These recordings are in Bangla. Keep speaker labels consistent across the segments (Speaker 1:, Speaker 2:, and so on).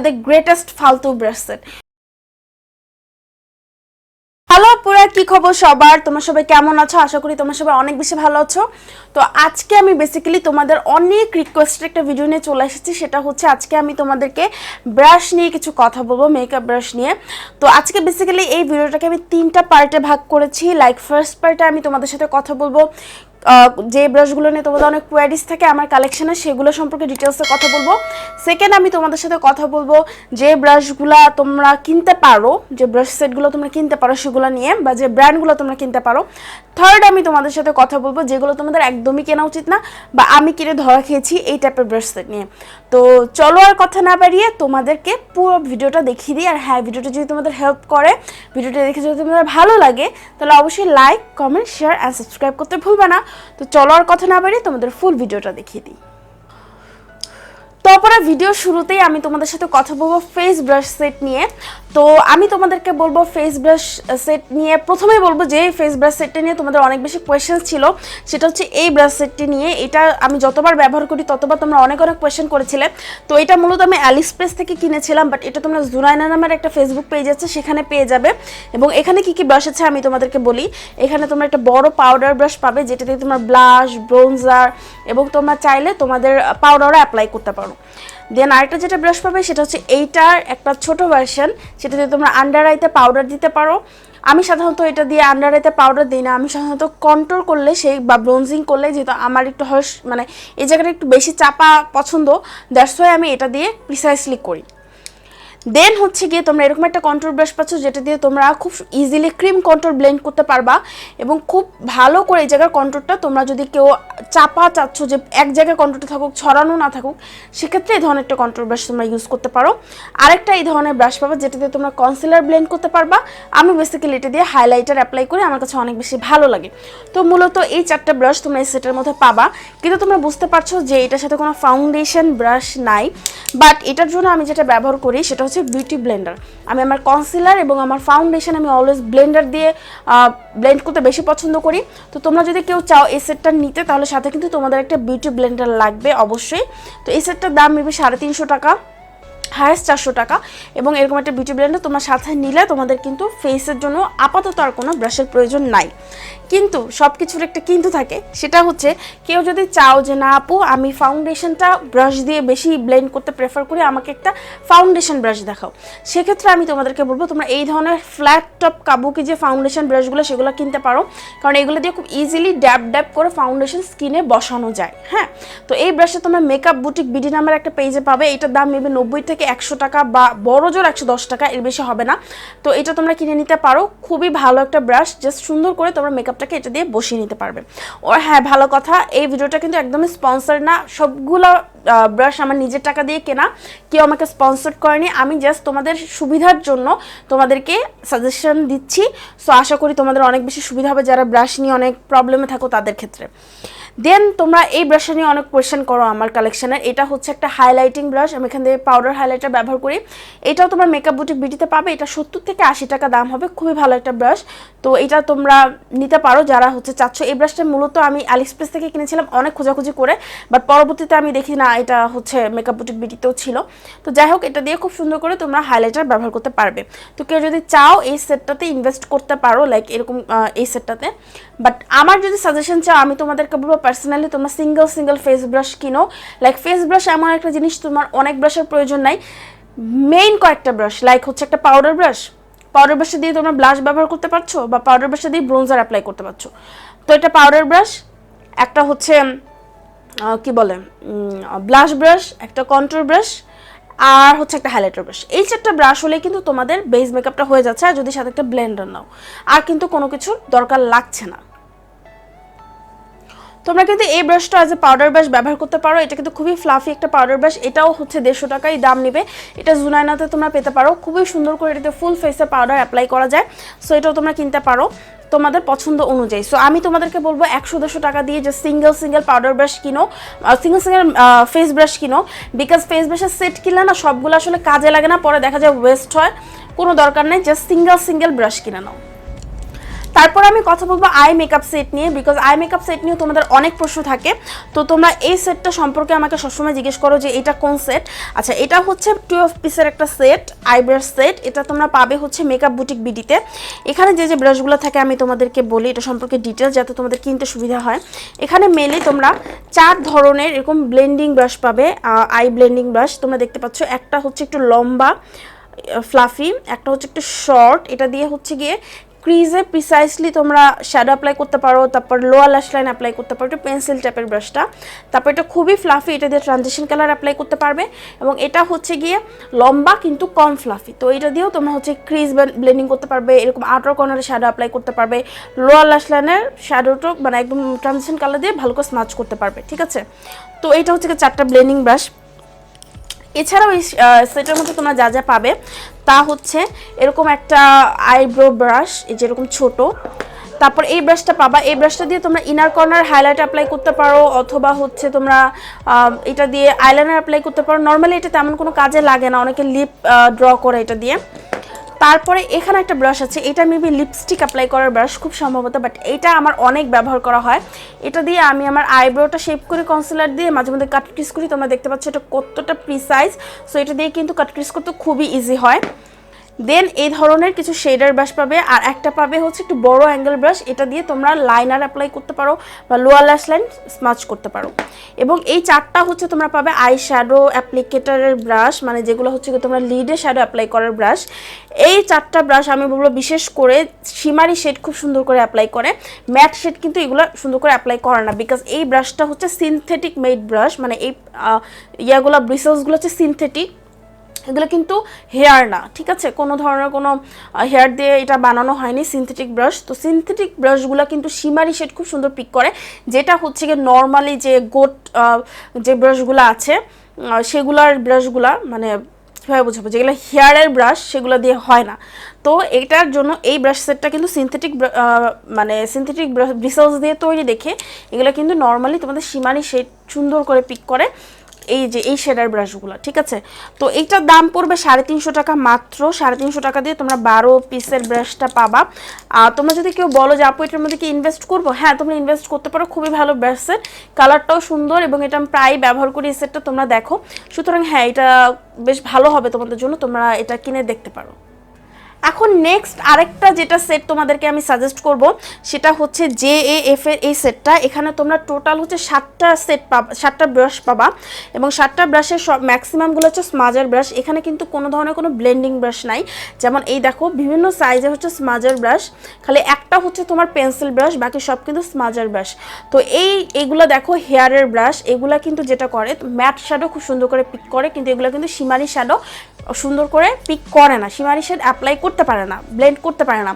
Speaker 1: the greatest ফালতু ব্রাশ সেট। হ্যালো পুরা, কি খবর সবার? তোমরা সবাই কেমন আছো? আশা করি তোমরা সবাই অনেক বেশি ভালো আছো। তো আজকে আমি বেসিক্যালি তোমাদের অনেক রিকোয়েস্টের একটা ভিডিও নিয়ে চলে এসেছি। সেটা হচ্ছে আজকে আমি তোমাদেরকে ব্রাশ নিয়ে কিছু কথা বলবো, মেকআপ ব্রাশ নিয়ে। তো আজকে বেসিক্যালি এই ভিডিওটাকে আমি 3টা পার্টে ভাগ করেছি। লাইক ফার্স্ট পার্টে আমি তোমাদের সাথে কথা বলবো যে ব্রাশগুলো নিয়ে তোমাদের অনেক কোয়ারিজ থাকে আমার কালেকশনে, সেগুলো সম্পর্কে ডিটেলসে কথা বলবো। সেকেন্ড, আমি তোমাদের সাথে কথা বলবো যে ব্রাশগুলো তোমরা কিনতে পারো, যে ব্রাশ সেটগুলো তোমরা কিনতে পারো সেগুলো নিয়ে, বা যে ব্র্যান্ডগুলো তোমরা কিনতে পারো। থার্ড, আমি তোমাদের সাথে কথা বলবো যেগুলো তোমাদের একদমই কেনা উচিত না, বা আমি কিনে ধরা খেয়েছি এই টাইপের ব্রাশ সেট নিয়ে। তো চলো আর কথা না বাড়িয়ে তোমাদেরকে পুরো ভিডিওটা দেখিয়ে দিই। আর হ্যাঁ, ভিডিওটা যদি তোমাদের হেল্প করে, ভিডিওটা দেখে যদি তোমাদের ভালো লাগে, তাহলে অবশ্যই like, comment, share and subscribe করতে ভুলবে না। তো চলো আর কথা না বাড়িয়ে তোমাদের ফুল ভিডিওটা দেখিয়ে দিই। তারপরে ভিডিও শুরুতেই আমি তোমাদের সাথে কথা বলবো ফেস ব্রাশ সেট নিয়ে। তো আমি তোমাদেরকে বলবো ফেস ব্রাশ সেট নিয়ে, প্রথমেই বলবো যে ফেস ব্রাশ সেটটা নিয়ে তোমাদের অনেক বেশি কোয়েশ্চেন ছিল। সেটা হচ্ছে এই ব্রাশ সেটটি নিয়ে। এটা আমি যতবার ব্যবহার করি ততবার তোমরা অনেক কোয়েশ্চেন করেছিলে। তো এটা মূলত আমি অ্যালিএক্সপ্রেস থেকে কিনেছিলাম, বাট এটা তোমরা জুনাইনা নামের একটা ফেসবুক পেজ আছে, সেখানে পেয়ে যাবে। এবং এখানে কি কি ব্রাশ আছে আমি তোমাদেরকে বলি। এখানে তোমরা একটা বড় পাউডার ব্রাশ পাবে, যেটা দিয়ে তোমরা ব্লাশ, ব্রোনজার এবং তোমরা চাইলে তোমাদের পাউডারও অ্যাপ্লাই করতে পারো। দেন আরেকটা যেটা ব্রাশ পাবে সেটা হচ্ছে এইটার একটা ছোট ভার্সন, সেটা দিয়ে তোমরা আন্ডার আইতে পাউডার দিতে পারো। আমি সাধারণত এটা দিয়ে আন্ডার আইতে পাউডার দিই না, আমি সাধারণত কন্ট্রোল করলে বা ব্রোনজিং করলে, যেহেতু আমার একটু মানে এই জায়গাটা একটু বেশি চাপা পছন্দ, দ্যাটস ওয়াই আমি এটা দিয়ে প্রিসাইসলি করি। দেন হচ্ছে গিয়ে তোমরা এরকম একটা কন্ট্রোল ব্রাশ পাচ্ছ, যেটা দিয়ে তোমরা খুব ইজিলি ক্রিম কন্ট্রোল ব্লেন্ড করতে পারবা। এবং খুব ভালো করে এই জায়গার কন্ট্রোলটা তোমরা যদি কেউ চাপা চাচ্ছ যে এক জায়গায় কন্ট্রোলটা থাকুক, ছড়ানো না থাকুক, সেক্ষেত্রে এই ধরনের একটা কন্ট্রোল ব্রাশ তোমরা ইউজ করতে পারো। আরেকটা এই ধরনের ব্রাশ পাবা, যেটা দিয়ে তোমরা কনসিলার ব্লেন্ড করতে পারবা। আমি বেসিক্যালি এটা দিয়ে হাইলাইটার অ্যাপ্লাই করি, আমার কাছে অনেক বেশি ভালো লাগে। তো মূলত এই 4টা ব্রাশ তোমরা এই সেটের মধ্যে পাবা। কিন্তু তোমরা বুঝতে পারছো যে এটার সাথে কোনো ফাউন্ডেশন ব্রাশ নাই, বাট এটার জন্য আমি যেটা ব্যবহার করি সেটা হচ্ছে বিউটি ব্লেন্ডার। আমি আমার কনসিলার এবং আমার ফাউন্ডেশন আমি অলওয়েজ ব্লেন্ডার দিয়ে ব্লেন্ড করতে বেশি পছন্দ করি। তো তোমরা যদি কেউ চাও এই সেটটা নিতে, তাহলে সাথে কিন্তু তোমাদের একটা বিউটি ব্লেন্ডার লাগবে অবশ্যই। তো এই সেটটার দাম নেবে 350 টাকা, হায়েস্ট 400 টাকা। এবং এরকম একটা বিউটি ব্লেন্ডার তোমার সাথে নিলে তোমাদের কিন্তু ফেসের জন্য আপাতত আর কোনো ব্রাশের প্রয়োজন নাই। কিন্তু সব কিছুর একটা কিন্তু থাকে, সেটা হচ্ছে কেউ যদি চাও যে না আপু, আমি ফাউন্ডেশনটা ব্রাশ দিয়ে বেশি ব্লেন্ড করতে প্রেফার করি, আমাকে একটা ফাউন্ডেশন ব্রাশ দেখাও, সেক্ষেত্রে আমি তোমাদেরকে বলবো তোমরা এই ধরনের ফ্ল্যাট টপ কাবুকি যে ফাউন্ডেশন ব্রাশগুলো, সেগুলো কিনতে পারো। কারণ এগুলো দিয়ে খুব ইজিলি ড্যাব ড্যাব করে ফাউন্ডেশন স্কিনে বসানো যায়। হ্যাঁ, তো এই ব্রাশটা তোমরা মেকআপ বুটিক বিডি নামের একটা পেজে পাবে। এটার দাম নেবে 90 থেকে 100 টাকা, বা বড় জোর 110 টাকা, এর বেশি হবে না। তো এটা তোমরা কিনে নিতে পারো। খুবই ভালো একটা ব্রাশ, জাস্ট সুন্দর করে তোমরা মেকআপটাকে এটা দিয়ে বসিয়ে নিতে পারবে। আর হ্যাঁ, ভালো কথা, এই ভিডিওটা কিন্তু একদমই স্পন্সর না। সবগুলো ব্রাশ আমার নিজের টাকা দিয়ে কেনা, কেউ আমাকে স্পন্সর করেনি। আমি জাস্ট তোমাদের সুবিধার জন্য তোমাদেরকে সাজেশন দিচ্ছি। সো আশা করি তোমাদের অনেক বেশি সুবিধা হবে যারা ব্রাশ নিয়ে অনেক প্রবলেমে থাকো তাদের ক্ষেত্রে। দেন তোমরা এই ব্রাশটা নিয়ে অনেক কোয়েশ্চেন করো আমার কালেকশনের। এটা হচ্ছে একটা হাইলাইটিং ব্রাশ, আমি এখান থেকে পাউডার হাইলাইটার ব্যবহার করি। এটাও তোমরা মেকআপ বুটিক বিডিতে পাবে। এটা 70 থেকে 80 টাকা দাম হবে, খুবই ভালো একটা ব্রাশ। তো এটা তোমরা নিতে পারো যারা হচ্ছে চাচ্ছ। এই ব্রাশটা মূলত আমি অ্যালিএক্সপ্রেস থেকে কিনেছিলাম অনেক খোঁজাখুঁজি করে, বাট পরবর্তীতে আমি দেখি না এটা হচ্ছে মেকআপ বুটিক বিডিতেও ছিল। তো যাই হোক, এটা দিয়ে খুব সুন্দর করে তোমরা হাইলাইটার ব্যবহার করতে পারবে। তো কেউ যদি চাও এই সেটটাতে ইনভেস্ট করতে পারো, লাইক এরকম এই সেটটাতে। বাট আমার যদি সাজেশন চাও, আমি তোমাদেরকে বলবো পার্সোনালি তোমরা সিঙ্গেল ফেস ব্রাশ কিনো। লাইক ফেস ব্রাশ এমন একটা জিনিস, তোমার অনেক ব্রাশের প্রয়োজন নাই। মেইন কয়েকটা ব্রাশ, লাইক হচ্ছে একটা পাউডার ব্রাশ দিয়ে তোমরা ব্লাশ ব্যবহার করতে পারছো, বা পাউডার ব্রাশ দিয়ে ব্রোনজার অ্যাপ্লাই করতে পারছো। তো এটা পাউডার ব্রাশ, একটা হচ্ছে কি বলে ব্লাশ ব্রাশ, একটা কন্ট্রোল ব্রাশ, আর হচ্ছে একটা হাইলাইটার ব্রাশ। এই 4টা ব্রাশ হলে কিন্তু তোমাদের বেস মেকআপটা হয়ে যাচ্ছে। আর যদি সাথে একটা ব্লেন্ডার নাও, আর কিন্তু কোনো কিছু দরকার লাগছে না। তোমরা কিন্তু এই ব্রাশটা অ্যাজ এ পাউডার ব্রাশ ব্যবহার করতে পারো। এটা কিন্তু খুবই ফ্লাফি একটা পাউডার ব্রাশ। এটাও হচ্ছে 150 টাকাই দাম নেবে। এটা জুনাইনাতে তোমরা পেতে পারো। খুবই সুন্দর করে এটাতে ফুল ফেসে পাউডার অ্যাপ্লাই করা যায়। সো এটাও তোমরা কিনতে পারো তোমাদের পছন্দ অনুযায়ী। সো আমি তোমাদেরকে বলবো 100-150 টাকা দিয়ে যে সিঙ্গেল পাউডার ব্রাশ কিনো, সিঙ্গেল ফেস ব্রাশ কিনো। বিকজ ফেস ব্রাশের সেট কিনলে না সবগুলো আসলে কাজে লাগে না, পরে দেখা যায় ওয়েস্ট হয়। কোনো দরকার নেই, জাস্ট সিঙ্গেল ব্রাশ কিনে নাও। তারপর আমি কথা বলবো আই মেকআপ সেট নিয়ে, বিকজ আই মেকআপ সেট নিয়ে তোমাদের অনেক প্রশ্ন থাকে। তো তোমরা এই সেটটা সম্পর্কে আমাকে সবসময় জিজ্ঞেস করো যে এটা কোন সেট। আচ্ছা, এটা হচ্ছে 12 পিসের একটা সেট, আইব্রাশ সেট। এটা তোমরা পাবে হচ্ছে মেকআপ বুটিক বিডিতে। এখানে যে যে ব্রাশগুলো থাকে আমি তোমাদেরকে বলি এটা সম্পর্কে ডিটেল, যাতে তোমাদের কিনতে সুবিধা হয়। এখানে মেনলি তোমরা 4 ধরনের এরকম ব্লেন্ডিং ব্রাশ পাবে, আই ব্লেন্ডিং ব্রাশ। তোমরা দেখতে পাচ্ছ একটা হচ্ছে একটু লম্বা ফ্লাফি, একটা হচ্ছে একটু শর্ট, এটা দিয়ে হচ্ছে গিয়ে ক্রিজে প্রিসাইসলি তোমরা শ্যাডো অ্যাপ্লাই করতে পারো, তারপর লোয়ার ল্যাশ লাইন অ্যাপ্লাই করতে পারো, এটা পেন্সিল টাইপের ব্রাশটা। তারপর এটা খুবই ফ্লাফি, এটা দিয়ে ট্রানজিশন কালার অ্যাপ্লাই করতে পারবে। এবং এটা হচ্ছে গিয়ে লম্বা কিন্তু কম ফ্লাফি, তো এটা দিয়েও তোমরা হচ্ছে ক্রিজ ব্লেন্ডিং করতে পারবে, এরকম আউটার কর্নারে শ্যাডো অ্যাপ্লাই করতে পারবে, লোয়ার ল্যাশ লাইনের শ্যাডোটা মানে একদম ট্রানজিশন কালার দিয়ে ভালো করে স্মাচ করতে পারবে, ঠিক আছে। তো এটা হচ্ছে 4টা ব্লেন্ডিং ব্রাশ। এছাড়াও এই সেটের মধ্যে তোমরা যা যা পাবে তা হচ্ছে এরকম একটা আইব্রো ব্রাশ, এই যেরকম ছোট। তারপর এই ব্রাশটা পাবা, এই ব্রাশটা দিয়ে তোমরা ইনার কর্নার হাইলাইট অ্যাপ্লাই করতে পারো, অথবা হচ্ছে তোমরা এটা দিয়ে আইলাইনার অ্যাপ্লাই করতে পারো। নর্মালি এটা তেমন কোনো কাজে লাগে না, অনেকে লিপ ড্র করে এটা দিয়ে। তারপরে এখানে একটা ব্রাশ আছে, এটা মেবি লিপস্টিক অ্যাপ্লাই করার ব্রাশ খুব সম্ভবত, বাট এটা আমার অনেক ব্যবহার করা হয়। এটা দিয়ে আমি আমার আইব্রোটা শেপ করে কনসিলার দিয়ে মাঝে মধ্যে কাট ক্রিজ করি। তোমরা দেখতে পাচ্ছ এটা কতটা প্রিসাইজ, সো এটা দিয়ে কিন্তু কাট ক্রিজ করতে খুবই ইজি হয়। দেন এই ধরনের কিছু শেডার ব্রাশ পাবে, আর একটা পাবে হচ্ছে একটু বড় অ্যাঙ্গেল ব্রাশ, এটা দিয়ে তোমরা লাইনার অ্যাপ্লাই করতে পারো বা লোয়ার ল্যাশ লাইন স্মাচ করতে পারো। এবং এই 4টা হচ্ছে তোমরা পাবে আই শ্যাডো অ্যাপ্লিকেটারের ব্রাশ, মানে যেগুলো হচ্ছে তোমরা লিডে শ্যাডো অ্যাপ্লাই করার ব্রাশ। এই 4টা ব্রাশ আমি বলবো বিশেষ করে শিমারি শেড খুব সুন্দর করে অ্যাপ্লাই করে, ম্যাট শেড কিন্তু এগুলো সুন্দর করে অ্যাপ্লাই করে না, বিকজ এই ব্রাশটা হচ্ছে সিনথেটিক মেড ব্রাশ, মানে এই ইয়াগুলো ব্রিসেলসগুলো হচ্ছে সিনথেটিক, এগুলো কিন্তু হেয়ার না, ঠিক আছে, কোনো ধরনের কোনো হেয়ার দিয়ে এটা বানানো হয়নি, সিনথেটিক ব্রাশ। তো সিনথেটিক ব্রাশগুলো কিন্তু শিমারি শেড খুব সুন্দর পিক করে, যেটা হচ্ছে গিয়ে নর্মালি যে গোট যে ব্রাশগুলো আছে সেগুলার ব্রাশগুলা মানে কীভাবে বোঝাবো, যেগুলো হেয়ারের ব্রাশ সেগুলো দিয়ে হয় না। তো এটার জন্য এই ব্রাশ সেটটা কিন্তু সিনথেটিক মানে সিনথেটিক ব্রিসেলস দিয়ে তৈরি দেখে এগুলো কিন্তু নর্মালি তোমাদের শিমারি শেড সুন্দর করে পিক করে, এই যে এই শেডার ব্রাশগুলো, ঠিক আছে। তো এইটার দাম পড়বে 350 টাকা মাত্র। 350 টাকা দিয়ে তোমরা 12 পিসের ব্রাশটা পাবা। তোমরা যদি কেউ বলো যে আপু এটার মধ্যে কি ইনভেস্ট করবো, হ্যাঁ তোমরা ইনভেস্ট করতে পারো, খুবই ভালো ব্রাশ সেট, কালারটাও সুন্দর এবং এটা আমি প্রায় ব্যবহার করি এই সেটটা, তোমরা দেখো। সুতরাং হ্যাঁ এটা বেশ ভালো হবে তোমাদের জন্য, তোমরা এটা কিনে দেখতে পারো। এখন নেক্সট আরেকটা যেটা সেট তোমাদেরকে আমি সাজেস্ট করব সেটা হচ্ছে JAF এর এই সেটটা। এখানে তোমরা টোটাল হচ্ছে 7টা সেট পাবা, 7টা ব্রাশ পাবা, এবং 7টা ব্রাশের সব ম্যাক্সিমামগুলো হচ্ছে স্মাজার ব্রাশ। এখানে কিন্তু কোনো ধরনের কোনো ব্লেন্ডিং ব্রাশ নাই, যেমন এই দেখো বিভিন্ন সাইজের হচ্ছে স্মাজার ব্রাশ, খালি একটা হচ্ছে তোমার পেন্সিল ব্রাশ, বাকি সব কিন্তু স্মাজার ব্রাশ। তো এইগুলো দেখো হেয়ারের ব্রাশ, এগুলা কিন্তু যেটা করে ম্যাট শ্যাডো খুব সুন্দর করে পিক করে, কিন্তু এগুলো কিন্তু শিমারি শ্যাডো সুন্দর করে পিক করে না, শিমারি শেড অ্যাপ্লাই করতে পারে না, ব্লেন্ড করতে পারে না।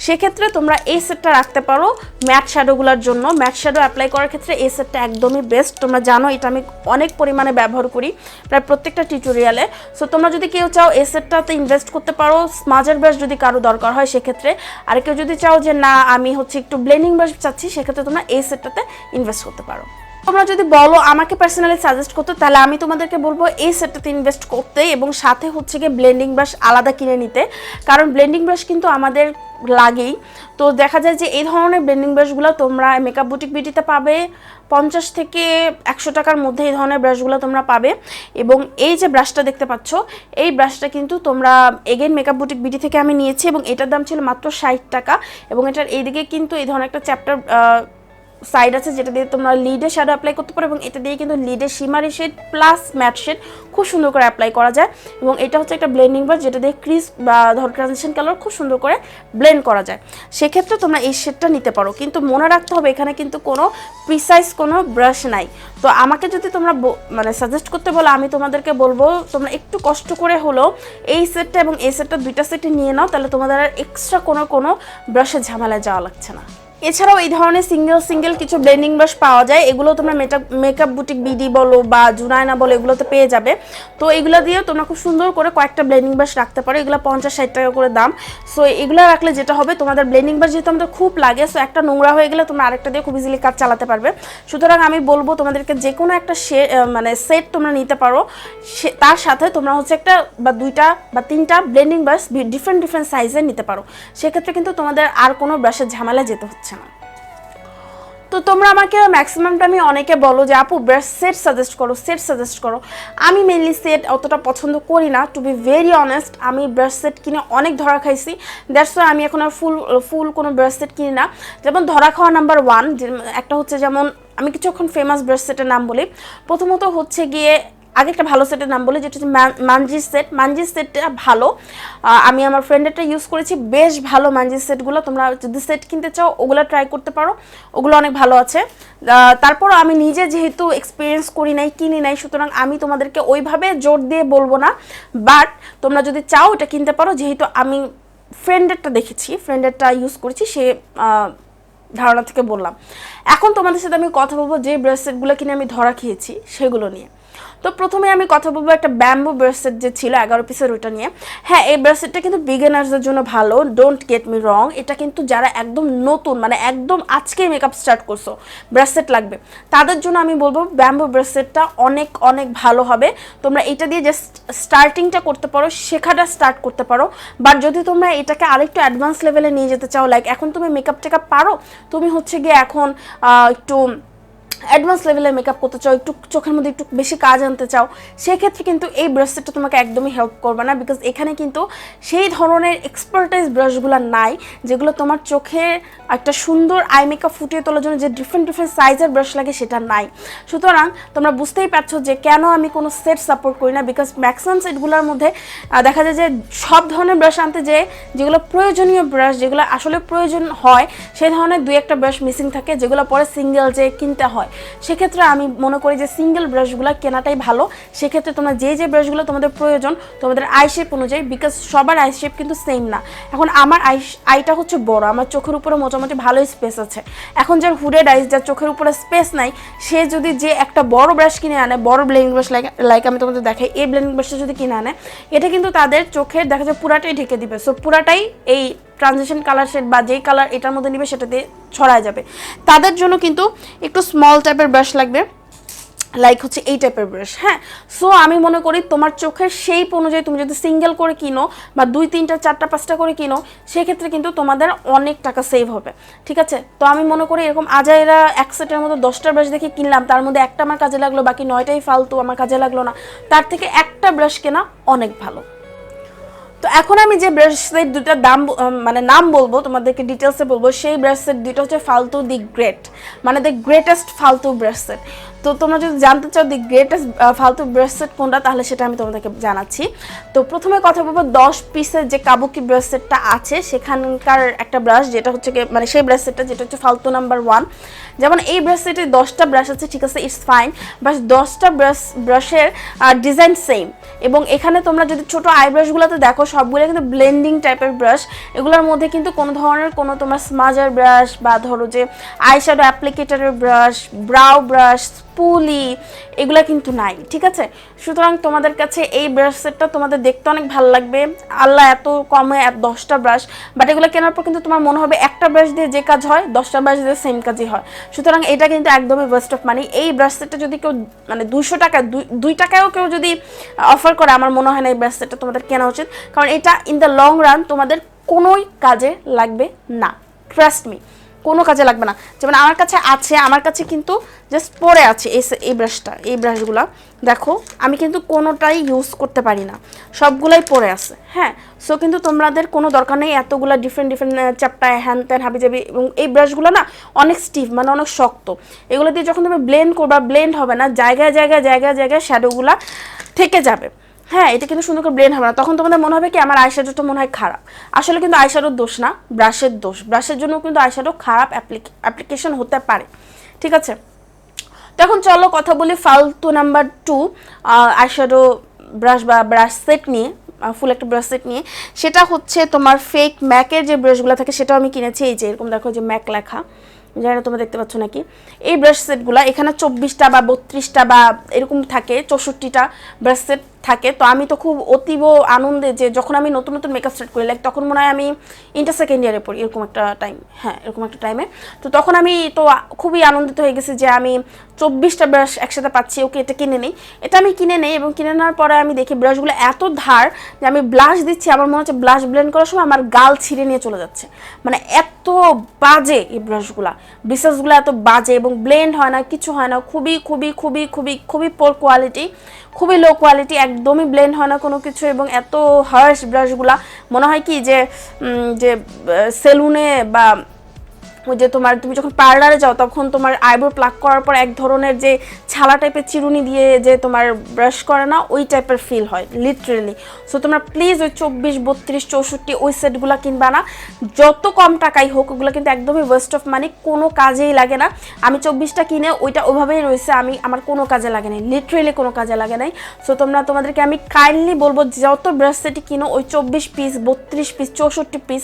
Speaker 1: সেক্ষেত্রে তোমরা এই সেটটা রাখতে পারো ম্যাট শ্যাডোগুলোর জন্য। ম্যাট শ্যাডো অ্যাপ্লাই করার ক্ষেত্রে এই সেটটা একদমই বেস্ট, তোমরা জানো এটা আমি অনেক পরিমাণে ব্যবহার করি প্রায় প্রত্যেকটা টিউটোরিয়ালে। সো তোমরা যদি কেউ চাও এই সেটটাতে ইনভেস্ট করতে পারো, স্মাজার ব্রাশ যদি কারো দরকার হয় সেক্ষেত্রে, আর কেউ যদি চাও যে না আমি হচ্ছে একটু ব্লেন্ডিং ব্রাশ চাচ্ছি, সেক্ষেত্রে তোমরা এই সেটটাতে ইনভেস্ট করতে পারো। তোমরা যদি বলো আমাকে পার্সোনালি সাজেস্ট করতে, তাহলে আমি তোমাদেরকে বলবো এই সেটটাতে ইনভেস্ট করতে, এবং সাথে হচ্ছে গিয়ে ব্লেন্ডিং ব্রাশ আলাদা কিনে নিতে, কারণ ব্লেন্ডিং ব্রাশ কিন্তু আমাদের লাগেই। তো দেখা যায় যে এই ধরনের ব্লেন্ডিং ব্রাশগুলো তোমরা মেকআপ বুটিক বিউটিতে পাবে 50 থেকে 100 টাকার মধ্যে, এই ধরনের ব্রাশগুলো তোমরা পাবে। এবং এই যে ব্রাশটা দেখতে পাচ্ছ, এই ব্রাশটা কিন্তু তোমরা এগেন মেকআপ বুটিক বিউটি থেকে আমি নিয়েছি, এবং এটার দাম ছিল মাত্র 60 টাকা। এবং এটার এইদিকে কিন্তু এই ধরনের একটা চ্যাপ্টার সাইড আছে, যেটা দিয়ে তোমরা লিডে শ্যাডো অ্যাপ্লাই করতে পারো, এবং এটা দিয়ে কিন্তু লিডে shimmery shade plus matte shade খুব সুন্দর করে অ্যাপ্লাই করা যায়। এবং এটা হচ্ছে একটা ব্লেন্ডিং ব্রাশ, যেটা দিয়ে ক্রিজ বা ধরো ট্রানজিশন কালার খুব সুন্দর করে ব্লেন্ড করা যায়। সেক্ষেত্রে তোমরা এই শেডটা নিতে পারো, কিন্তু মনে রাখতে হবে এখানে কিন্তু কোনো প্রিসাইজ কোনো ব্রাশ নাই। তো আমাকে যদি তোমরা মানে সাজেস্ট করতে বলো, আমি তোমাদেরকে বলবো তোমরা একটু কষ্ট করে হলেও এই সেটটা এবং এই সেটটা দুইটা সেটে নিয়ে নাও, তাহলে তোমাদের আর এক্সট্রা কোনো ব্রাশের ঝামেলায় যাওয়া লাগছে না। এছাড়াও এই ধরনের সিঙ্গেল সিঙ্গেল কিছু ব্লেন্ডিং ব্রাশ পাওয়া যায়, এগুলো তোমরা মেকআপ বুটিক বিডি বলো বা জুনায়না বলো এগুলোতে পেয়ে যাবে। তো এগুলো দিয়ে তোমরা খুব সুন্দর করে কয়েকটা ব্লেন্ডিং ব্রাশ রাখতে পারো, এগুলো 50-60 টাকা করে দাম। সো এগুলো রাখলে যেটা হবে তোমাদের ব্লেন্ডিং ব্রাশ যেহেতু আমাদের খুব লাগে, সো একটা নোংরা হয়ে গেলে তোমরা আরেকটা দিয়ে খুব ইজিলি কাজ চালাতে পারবে। সুতরাং আমি বলবো তোমাদেরকে যে কোনো একটা মানে সেট তোমরা নিতে পারো, তার সাথে তোমরা হচ্ছে একটা বা দুইটা বা তিনটা ব্লেন্ডিং ব্রাশ ডিফারেন্ট ডিফারেন্ট সাইজের নিতে পারো, সেক্ষেত্রে কিন্তু তোমাদের আর কোনো ব্রাশের ঝামেলা যেতে হচ্ছে না। তো তোমরা আমাকে ম্যাক্সিমাম টাইমে অনেকে বলো যে আপু ব্রাশ সেট সাজেস্ট করো। আমি মেনলি সেট অতটা পছন্দ করি না, টু বি ভেরি অনেস্ট। আমি ব্রাশ সেট কিনে অনেক ধরা খাইছি, দ্যাটস ওয়াই আমি এখন আর ফুল কোনো ব্রাশ সেট কিনি না। যেমন ধরা খাওয়া নাম্বার 1 একটা হচ্ছে, যেমন আমি কিছুক্ষণ ফেমাস ব্রাশ সেটের নাম বলি। প্রথমত হচ্ছে গিয়ে আগে একটা ভালো সেটের নাম বলি, যেটা হচ্ছে মানজির সেটটা ভালো। আমি আমার ফ্রেন্ডেরটা ইউজ করেছি, বেশ ভালো মানজির সেটগুলো। তোমরা যদি সেট কিনতে চাও ওগুলো ট্রাই করতে পারো, ওগুলো অনেক ভালো আছে। তারপর আমি নিজে যেহেতু এক্সপিরিয়েন্স কিনি নাই, সুতরাং আমি তোমাদেরকে ওইভাবে জোর দিয়ে বলবো না। বাট তোমরা যদি চাও এটা কিনতে পারো, যেহেতু আমি ফ্রেন্ডেরটা দেখেছি, ফ্রেন্ডেরটা ইউজ করেছি, সে ধারণা থেকে বললাম। এখন তোমাদের সাথে আমি কথা বলবো যে ব্রেসলেটগুলো কিনে আমি ধরা খেয়েছি সেগুলো নিয়ে। তো প্রথমে আমি কথা বলবো একটা ব্যাম্বু ব্রেসলেট যে ছিল 11 পিসের, ওইটা নিয়ে। হ্যাঁ, এই ব্রেসলেটটা কিন্তু বিগিনার্সদের জন্য ভালো, ডোন্ট গেট মি রং। এটা কিন্তু যারা একদম নতুন, মানে একদম আজকেই মেকআপ স্টার্ট করছো, ব্রেসলেট লাগবে, তাদের জন্য আমি বলবো ব্যাম্বু ব্রেসলেটটা অনেক অনেক ভালো হবে। তোমরা এটা দিয়ে জাস্ট স্টার্টিংটা করতে পারো, শেখাটা স্টার্ট করতে পারো। বাট যদি তোমরা এটাকে আরেকটু অ্যাডভান্স লেভেলে নিয়ে যেতে চাও, লাইক এখন তুমি মেকআপ টেকআপ পারো, তুমি হচ্ছে গিয়ে এখন একটু অ্যাডভান্স লেভেলের মেকআপ করতে চাও, একটু চোখের মধ্যে একটু বেশি কাজ আনতে চাও, সেক্ষেত্রে কিন্তু এই ব্রাশটা তোমাকে একদমই হেল্প করবে না। বিকজ এখানে কিন্তু সেই ধরনের এক্সপার্টাইজ ব্রাশগুলো নাই যেগুলো তোমার চোখে একটা সুন্দর আই মেকআপ ফুটিয়ে তোলার জন্য যে ডিফারেন্ট সাইজের ব্রাশ লাগে সেটা নাই। সুতরাং তোমরা বুঝতেই পারছো যে কেন আমি কোনো সেট সাপোর্ট করি না। বিকজ ম্যাক্সিমাম সেটগুলোর মধ্যে দেখা যায় যে সব ধরনের ব্রাশ আনতে যেগুলো প্রয়োজনীয় ব্রাশ, যেগুলো আসলে প্রয়োজন হয়, সেই ধরনের 2-1টা ব্রাশ মিসিং থাকে, যেগুলো পরে সিঙ্গেল যে কিনতে হয়। সেক্ষেত্রে আমি মনে করি যে সিঙ্গেল ব্রাশগুলো কেনাটাই ভালো। সেক্ষেত্রে তোমরা যে ব্রাশগুলো তোমাদের প্রয়োজন তোমাদের আই শেপ অনুযায়ী, বিকজ সবার আই শেপ কিন্তু সেম না। এখন আমার আইটা হচ্ছে বড়, আমার চোখের উপরে মোটামুটি ভালোই স্পেস আছে। এখন যার হুডেড আইস, যার চোখের উপরে স্পেস নাই, সে যদি যে একটা বড় ব্রাশ কিনে আনে, বড় ব্লেন্ডিং ব্রাশ, লাইক আমি তোমাদের দেখাই, এই ব্লেন্ডিং ব্রাশটা যদি কিনে আনে, এটা কিন্তু তাদের চোখের দেখা যায় পুরাটাই ঢেকে দিবে। সো পুরাটাই এই ট্রানজিশন কালার শেড বা যেই কালার এটার মধ্যে নিবে সেটা দিয়ে ছড়ায় যাবে। তাদের জন্য কিন্তু একটু স্মল টাইপের ব্রাশ লাগবে, লাইক হচ্ছে এই টাইপের ব্রাশ। হ্যাঁ, সো আমি মনে করি তোমার চোখের শেপ অনুযায়ী তুমি যদি সিঙ্গেল করে কিনো বা 2, 3, 4, 5টা করে কিনো, সেক্ষেত্রে কিন্তু তোমাদের অনেক টাকা সেভ হবে। ঠিক আছে, তো আমি মনে করি এরকম আজাইরা এক সেটের মধ্যে 10টা ব্রাশ দেখে কিনলাম, তার মধ্যে একটা আমার কাজে লাগলো, বাকি 9টাই ফালতু, আমার কাজে লাগলো না, তার থেকে একটা ব্রাশ কেনা অনেক ভালো। তো এখন আমি যে ব্রাশলেট দুটার দাম মানে নাম বলবো তোমাদেরকে, ডিটেলসে বলবো, সেই ব্রাশলেট দুটো হচ্ছে ফালতু দি গ্রেট, মানে দ্য গ্রেটেস্ট ফালতু ব্রাশলেট। তো তোমরা যদি জানতে চাও দি গ্রেটেস্ট ফালতু ব্রাশলেট কোনটা, তাহলে সেটা আমি তোমাদেরকে জানাচ্ছি। তো প্রথমে কথা বলবো 10 পিসের যে কাবুকি ব্রাশলেটটা আছে সেখানকার একটা ব্রাশ, যেটা হচ্ছে মানে সেই ব্রাশলেটটা যেটা হচ্ছে ফালতু নাম্বার 1। যেমন এই ব্রাশলেটে 10টা ব্রাশ আছে, ঠিক আছে, ইটস ফাইন, বাট 10টা ব্রাশের ডিজাইন সেম। এবং এখানে তোমরা যদি ছোটো আই ব্রাশগুলোতে দেখো, সবগুলো কিন্তু ব্লেন্ডিং টাইপের ব্রাশ। এগুলোর মধ্যে কিন্তু কোনো ধরনের কোনো তোমার স্মাজার ব্রাশ বা ধরো যে আইশ্যাডো অ্যাপ্লিকেটরের ব্রাশ, ব্রাউ ব্রাশ, পুলি, এগুলো কিন্তু নাই। ঠিক আছে, সুতরাং তোমাদের কাছে এই ব্রাশ সেটটা তোমাদের দেখতে অনেক ভালো লাগবে, আল্লাহ এত কমে 10টা ব্রাশ, বাট এগুলো কেনার পর কিন্তু তোমার মনে হবে একটা ব্রাশ দিয়ে যে কাজ হয় 10টা ব্রাশ দিয়ে সেম কাজই হয়। সুতরাং এটা কিন্তু একদমই ওয়েস্ট অফ মানি। এই ব্রাশ সেটটা যদি কেউ মানে 200 টাকা 2 টাকায়ও কেউ যদি অফার করে, আমার মনে হয় না এই ব্রাশ সেটটা তোমাদের কেনা উচিত, কারণ এটা ইন দ্য লং রান তোমাদের কোনোই কাজে লাগবে না, ট্রাস্ট মি, কোনো কাজে লাগবে না। যেমন আমার কাছে আছে, আমার কাছে কিন্তু জাস্ট পরে আছে এই ব্রাশটা, এই ব্রাশগুলো দেখো আমি কিন্তু কোনোটাই ইউজ করতে পারি না, সবগুলাই পরে আছে। হ্যাঁ, সো কিন্তু তোমাদের কোনো দরকার নেই এতগুলো ডিফারেন্ট চ্যাপটায় হ্যান ত্যান হাবি যাবি। এবং এই ব্রাশগুলো না অনেক স্টিফ, মানে অনেক শক্ত, এগুলো দিয়ে যখন তুমি ব্লেন্ড করবা ব্লেন্ড হবে না, জায়গায় শ্যাডোগুলো থেকে যাবে। হ্যাঁ, এটা কিন্তু সুন্দর করে ব্লেন্ড হবে না, তখন তোমাদের মনে হবে কি আমার আইশ্যাডোটা মনে হয় খারাপ। আসলে কিন্তু আইশ্যাডোর দোষ না, ব্রাশের দোষ। ব্রাশের জন্য কিন্তু আইশ্যাডো খারাপ অ্যাপ্লিকেশন হতে পারে। ঠিক আছে, তো এখন চলো কথা বলি ফালতু নাম্বার 2 আইশ্যাডো ব্রাশ বা ব্রাশ সেট নিয়ে। ফুল একটা ব্রাশ সেট নিয়ে, সেটা হচ্ছে তোমার ফেক ম্যাকের যে ব্রাশগুলো থাকে সেটাও আমি কিনেছি। এই যে এরকম দেখো যে ম্যাক লেখা, জানি না তোমরা দেখতে পাচ্ছ নাকি। এই ব্রাশ সেটগুলো এখানে 24টা বা 32টা বা এরকম থাকে, 64টা ব্রাশ সেট থাকে। তো আমি তো খুব অতীব আনন্দে যে যখন আমি নতুন নতুন মেকআপ স্টার্ট করি, লাইক তখন মনে হয় আমি ইন্টার সেকেন্ড ইয়ারে পড়ি, এরকম একটা টাইম, হ্যাঁ এরকম একটা টাইমে। তো তখন আমি তো খুবই আনন্দিত হয়ে গেছি যে আমি 24টা ব্রাশ একসাথে পাচ্ছি, ওকে এটা কিনে নিই। এটা আমি কিনে নেই এবং কিনে নেওয়ার পরে আমি দেখি ব্রাশগুলো এত ধার যে আমি ব্লাশ দিচ্ছি, আমার মনে হচ্ছে ব্লাশ ব্লেন্ড করার সময় আমার গাল ছিঁড়ে নিয়ে চলে যাচ্ছে। মানে এত বাজে এই ব্রাশগুলা, ব্রিসেসগুলো এত বাজে এবং ব্লেন্ড হয় না, কিছু হয় না, খুবই খুবই খুবই খুবই খুবই পোর কোয়ালিটি, খুবই লো কোয়ালিটি, একদমই ব্লেন্ড হয় না কোনো কিছু। এবং এত হার্শ ব্রাশগুলা, মনে হয় কি যে সেলুনে বা ওই যে তুমি যখন পার্লারে যাও তখন তোমার আইব্রো প্লাক করার পর এক ধরনের যে ছালা টাইপের চিরুনি দিয়ে যে তোমার ব্রাশ করে না, ওই টাইপের ফিল হয় লিটারেলি। সো তোমরা প্লিজ ওই 24, 32, 64 ওই সেটগুলো কিনবা না, যত কম টাকাই হোক, ওগুলো কিন্তু একদমই ওয়েস্ট অফ মানি, কোনো কাজেই লাগে না। আমি 24টা কিনে ওইটা ওইভাবেই রয়েছে, আমার কোনো কাজে লাগে নাই, লিটারেলি কোনো কাজে লাগে নাই। সো তোমাদেরকে আমি কাইন্ডলি বলবো যত ব্রাশ সেটই কিনো ওই 24 পিস, 32 পিস, 64 পিস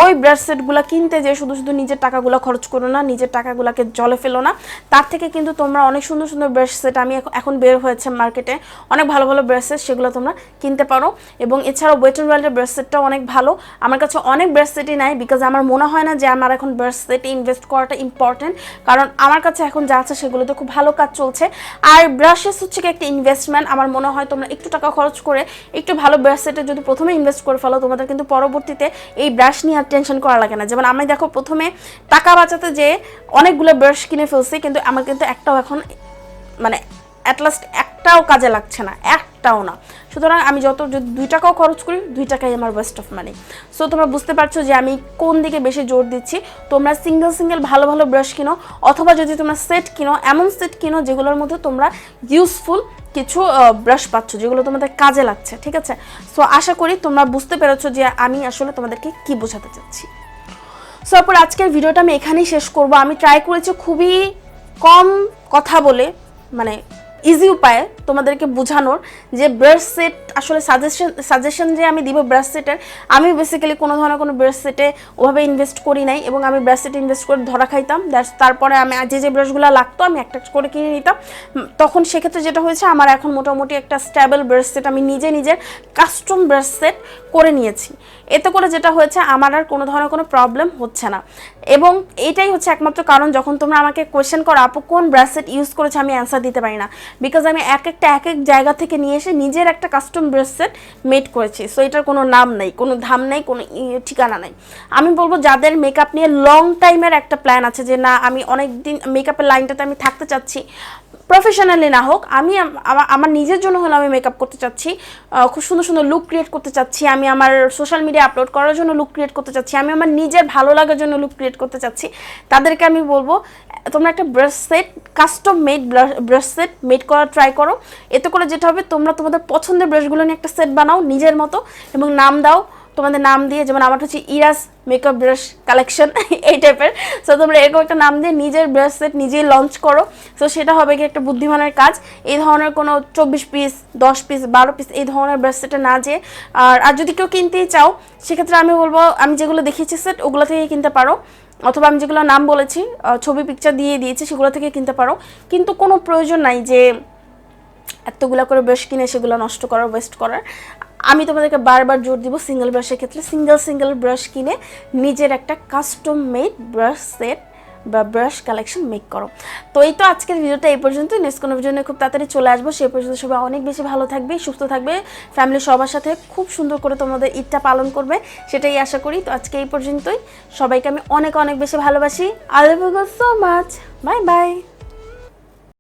Speaker 1: ওই ব্রাশ সেটগুলো কিনতে যে শুধু শুধু নিজের টাকাগুলো খরচ করো না, নিজের টাকাগুলোকে জলে ফেলো না। তার থেকে কিন্তু তোমরা অনেক সুন্দর সুন্দর ব্রাশ সেট আমি এখন বের হয়েছে মার্কেটে, অনেক ভালো ভালো ব্রাশ সেট, সেগুলো তোমরা কিনতে পারো। এবং এছাড়াও ওয়েট অ্যান্ড ওয়াইল্ডের ব্রাশ সেটটাও অনেক ভালো। আমার কাছে অনেক ব্রাশ সেটই নাই, বিকজ আমার মনে হয় না যে আমার এখন ব্রাশ সেটে ইনভেস্ট করাটা ইম্পর্টেন্ট, কারণ আমার কাছে এখন যা আছে সেগুলোতে খুব ভালো কাজ চলছে। আর ব্রাশেস হচ্ছে কি একটা ইনভেস্টমেন্ট, আমার মনে হয় তোমরা একটু টাকা খরচ করে একটু ভালো ব্রাশ সেটে যদি প্রথমে ইনভেস্ট করে ফেলো, তোমাদের কিন্তু পরবর্তীতে এই ব্রাশ নিয়ে আর টেনশন করা লাগে না। যেমন আমি দেখো প্রথমে টাকা বাঁচাতে যে অনেকগুলো ব্রাশ কিনে ফেলছি, কিন্তু আমার কিন্তু একটাও এখন মানে অ্যাটলাস্ট একটাও কাজে লাগছে না, একটাও না। সুতরাং আমি যদি 2 টাকাও খরচ করি, 2 টাকাই আমার ওয়েস্ট অফ মানি। সো তোমরা বুঝতে পারছো যে আমি কোন দিকে বেশি জোর দিচ্ছি। তোমরা সিঙ্গেল ভালো ভালো ব্রাশ কিনো, অথবা যদি তোমরা সেট কিনো, এমন সেট কিনো যেগুলোর মধ্যে তোমরা ইউজফুল কিছু ব্রাশ পাচ্ছ, যেগুলো তোমাদের কাজে লাগছে, ঠিক আছে? সো আশা করি তোমরা বুঝতে পেরেছো যে আমি আসলে তোমাদেরকে কি বোঝাতে চাচ্ছি। সো তারপর আজকের ভিডিওটা আমি এখানেই শেষ করব। আমি ট্রাই করেছি খুবই কম কথা বলে, মানে ইজি উপায়ে তোমাদেরকে বোঝানোর যে ব্রাশ সেট আসলে সাজেশন যে আমি দিব ব্রাশ সেটের, আমি বেসিক্যালি কোনো ধরনের কোনো ব্রাশ সেটে ওভাবে ইনভেস্ট করি নাই, এবং আমি ব্রাশ সেটে ইনভেস্ট করে ধরা খাইতাম। তারপরে আমি যে ব্রাশগুলো লাগতো আমি একটা করে কিনে নিতাম। তখন সেক্ষেত্রে যেটা হয়েছে, আমার এখন মোটামুটি একটা স্টেবল ব্রাশ সেট আমি নিজের কাস্টম ব্রাশ সেট করে নিয়েছি। এতে করে যেটা হয়েছে, আমার আর কোনো ধরনের কোনো প্রবলেম হচ্ছে না। এবং এটাই হচ্ছে একমাত্র কারণ, যখন তোমরা আমাকে কোয়েশ্চেন করো আপু কোন ব্রাশ সেট ইউজ করেছে, আমি অ্যান্সার দিতে পারি না, বিকজ আমি এক এক জায়গা থেকে নিয়ে এসে নিজের একটা কাস্টম ব্রাশ সেট মেড করেছি। সো এটার কোনো নাম নেই, কোনো ধাম নেই, কোনো ঠিকানা নেই। আমি বলবো যাদের মেকআপ নিয়ে লং টাইমের একটা প্ল্যান আছে, যে না আমি অনেক দিন মেকআপের লাইনটাতে আমি থাকতে চাচ্ছি, প্রফেশনালি না হোক, আমি আমার নিজের জন্য হলে আমি মেকআপ করতে চাচ্ছি, খুব সুন্দর সুন্দর লুক ক্রিয়েট করতে চাচ্ছি, আমি আমার সোশ্যাল মিডিয়া আপলোড করার জন্য লুক ক্রিয়েট করতে চাচ্ছি, আমি আমার নিজের ভালো লাগার জন্য লুক ক্রিয়েট করতে চাচ্ছি, তাদেরকে আমি বলবো তোমরা একটা brush set, custom made brush set made করার ট্রাই করো। এতে করে যেটা হবে, তোমরা তোমাদের পছন্দের ব্রাশগুলো নিয়ে একটা সেট বানাও নিজের মতো, এবং নাম দাও তোমাদের নাম দিয়ে, যেমন আমার হচ্ছে ইরাস মেকআপ ব্রাশ কালেকশন এই টাইপের। সো তোমরা এরকম একটা নাম দিয়ে নিজের ব্রাশ সেট নিজেই লঞ্চ করো। সো সেটা হবে কি একটা বুদ্ধিমানের কাজ। এই ধরনের কোনো 24 পিস, 10 পিস, 12 পিস এই ধরনের ব্রাশ সেটে না যেয়ে, আর যদি কেউ কিনতেই চাও, সেক্ষেত্রে আমি বলবো আমি যেগুলো দেখিয়েছি সেট, ওগুলো থেকেই কিনতে পারো, অথবা আমি যেগুলো নাম বলেছি ছবি পিকচার দিয়ে দিয়েছি সেগুলো থেকে কিনতে পারো। কিন্তু কোনো প্রয়োজন নাই যে এতগুলো করে ব্রাশ কিনে সেগুলো নষ্ট করার, ওয়েস্ট করার। আমি তোমাদেরকে বারবার জোর দিব, সিঙ্গেল ব্রাশের ক্ষেত্রে সিঙ্গেল ব্রাশ কিনে নিজের একটা কাস্টম মেড ব্রাশ সেট বা ব্রাশ কালেকশন মেক করো। তো এই তো আজকের ভিডিওটা এই পর্যন্ত। নেক্সট কোনো ভিডিও নিয়ে খুব তাড়াতাড়ি চলে আসবো। সেই পর্যন্ত সবাই অনেক বেশি ভালো থাকবে, সুস্থ থাকবে, ফ্যামিলি সবার সাথে খুব সুন্দর করে তোমাদের ঈদটা পালন করবে, সেটাই আশা করি। তো আজকে এই পর্যন্তই। সবাইকে আমি অনেক বেশি ভালোবাসি। I love you so much. Bye by.